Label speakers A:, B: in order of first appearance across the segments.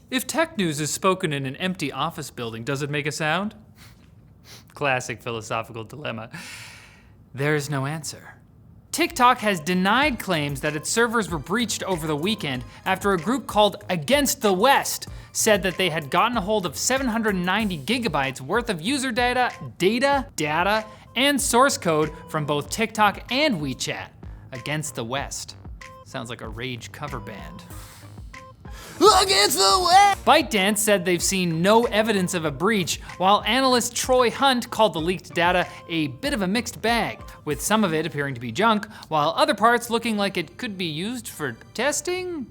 A: If tech news is spoken in an empty office building, does it make a sound? Classic philosophical dilemma. There's no answer. TikTok has denied claims that its servers were breached over the weekend after a group called Against the West said that they had gotten a hold of 790 gigabytes worth of user data, and source code from both TikTok and WeChat. Against the West. Sounds like a Rage cover band. Against the West! ByteDance said they've seen no evidence of a breach, while analyst Troy Hunt called the leaked data a bit of a mixed bag, with some of it appearing to be junk, while other parts looking like it could be used for testing?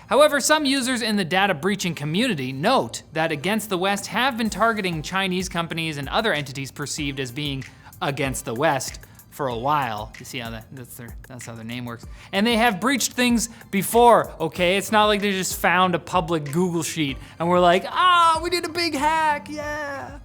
A: However, some users in the data breaching community note that Against the West have been targeting Chinese companies and other entities perceived as being against the West for a while. You see how that's how their name works. And they have breached things before, okay? It's not like they just found a public Google sheet and we're like, we did a big hack, yeah.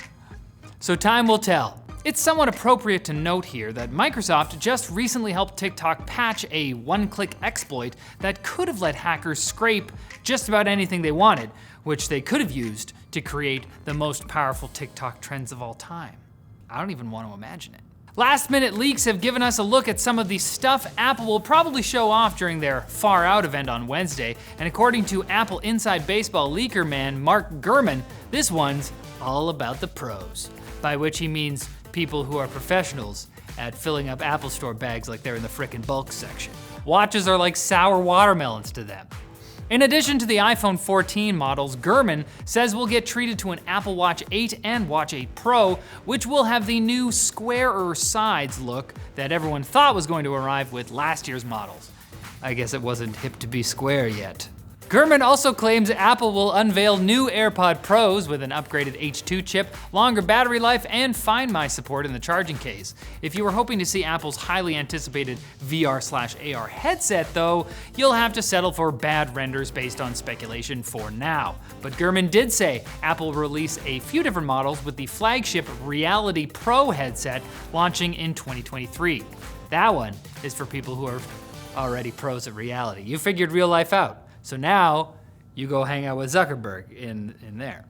A: So time will tell. It's somewhat appropriate to note here that Microsoft just recently helped TikTok patch a one-click exploit that could have let hackers scrape just about anything they wanted, which they could have used to create the most powerful TikTok trends of all time. I don't even want to imagine it. Last-minute leaks have given us a look at some of the stuff Apple will probably show off during their Far Out event on Wednesday, and according to Apple Inside Baseball leaker man Mark Gurman, this one's all about the pros, by which he means people who are professionals at filling up Apple Store bags like they're in the frickin' bulk section. Watches are like sour watermelons to them. In addition to the iPhone 14 models, Gurman says we'll get treated to an Apple Watch 8 and Watch 8 Pro, which will have the new squarer sides look that everyone thought was going to arrive with last year's models. I guess it wasn't hip to be square yet. Gurman also claims Apple will unveil new AirPod Pros with an upgraded H2 chip, longer battery life, and Find My support in the charging case. If you were hoping to see Apple's highly anticipated VR/AR headset though, you'll have to settle for bad renders based on speculation for now. But Gurman did say Apple will release a few different models with the flagship Reality Pro headset launching in 2023. That one is for people who are already pros at reality. You figured real life out. So now, you go hang out with Zuckerberg in there.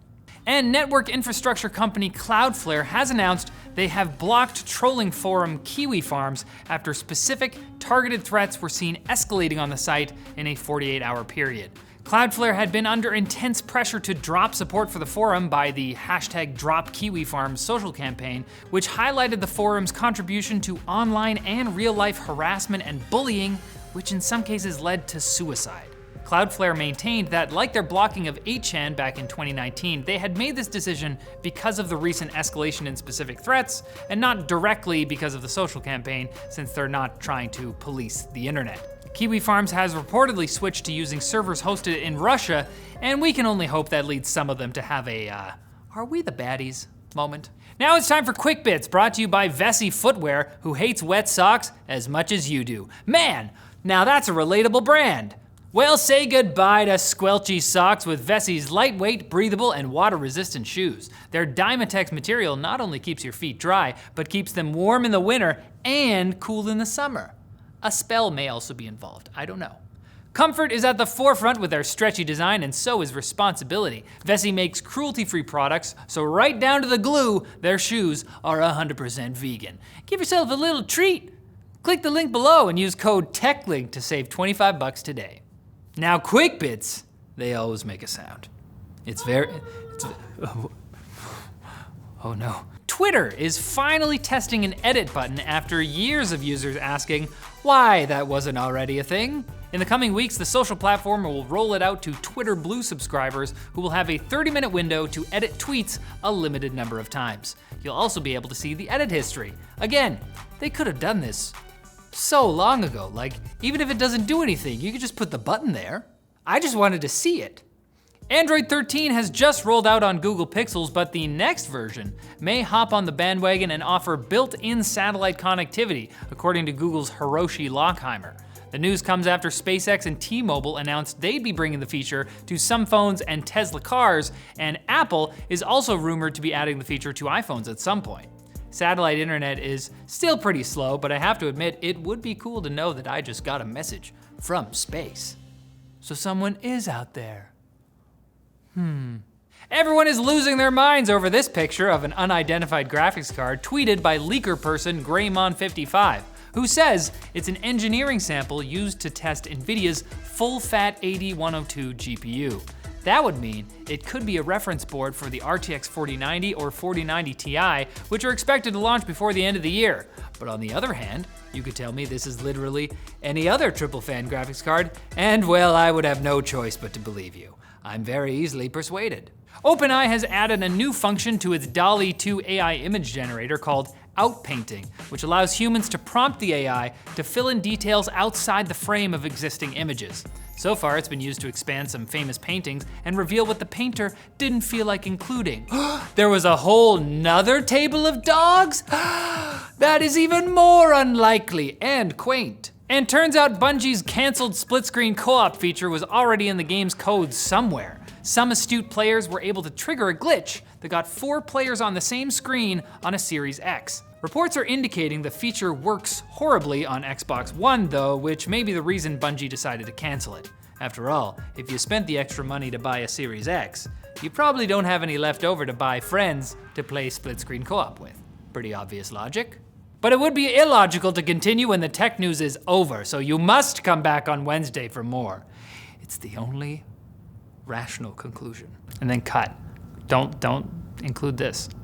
A: And network infrastructure company Cloudflare has announced they have blocked trolling forum Kiwifarms after specific targeted threats were seen escalating on the site in a 48-hour period. Cloudflare had been under intense pressure to drop support for the forum by the #DropKiwiFarms social campaign, which highlighted the forum's contribution to online and real-life harassment and bullying, which in some cases led to suicide. Cloudflare maintained that, like their blocking of 8chan back in 2019, they had made this decision because of the recent escalation in specific threats, and not directly because of the social campaign, since they're not trying to police the internet. Kiwifarms has reportedly switched to using servers hosted in Russia, and we can only hope that leads some of them to have a, are we the baddies moment? Now it's time for Quick Bits, brought to you by Vessi Footwear, who hates wet socks as much as you do. Man, now that's a relatable brand. Well, say goodbye to squelchy socks with Vessi's lightweight, breathable, and water-resistant shoes. Their Dymatex material not only keeps your feet dry, but keeps them warm in the winter and cool in the summer. A spell may also be involved, I don't know. Comfort is at the forefront with their stretchy design, and so is responsibility. Vessi makes cruelty-free products, so right down to the glue, their shoes are 100% vegan. Give yourself a little treat. Click the link below and use code TECHLINK to save $25 today. Now, Quick Bits, they always make a sound. Oh no. Twitter is finally testing an edit button after years of users asking why that wasn't already a thing. In the coming weeks, the social platform will roll it out to Twitter Blue subscribers who will have a 30-minute window to edit tweets a limited number of times. You'll also be able to see the edit history. Again, they could have done this so long ago. Like, even if it doesn't do anything, you could just put the button there. I just wanted to see it. Android 13 has just rolled out on Google Pixels, but the next version may hop on the bandwagon and offer built-in satellite connectivity, according to Google's Hiroshi Lockheimer. The news comes after SpaceX and T-Mobile announced they'd be bringing the feature to some phones and Tesla cars, and Apple is also rumored to be adding the feature to iPhones at some point. Satellite internet is still pretty slow, but I have to admit, it would be cool to know that I just got a message from space. So someone is out there. Everyone is losing their minds over this picture of an unidentified graphics card tweeted by leaker person Greymon55, who says it's an engineering sample used to test NVIDIA's full-fat 8102 GPU. That would mean it could be a reference board for the RTX 4090 or 4090 Ti, which are expected to launch before the end of the year. But on the other hand, you could tell me this is literally any other triple fan graphics card, and well, I would have no choice but to believe you. I'm very easily persuaded. OpenAI has added a new function to its DALL-E 2 AI image generator called outpainting, which allows humans to prompt the AI to fill in details outside the frame of existing images. So far, it's been used to expand some famous paintings and reveal what the painter didn't feel like including. There was a whole nother table of dogs? That is even more unlikely and quaint. And turns out Bungie's canceled split-screen co-op feature was already in the game's code somewhere. Some astute players were able to trigger a glitch that got 4 players on the same screen on a Series X. Reports are indicating the feature works horribly on Xbox One though, which may be the reason Bungie decided to cancel it. After all, if you spent the extra money to buy a Series X, you probably don't have any left over to buy friends to play split-screen co-op with. Pretty obvious logic. But it would be illogical to continue when the tech news is over, so you must come back on Wednesday for more. It's the only rational conclusion. And then cut. Don't include this.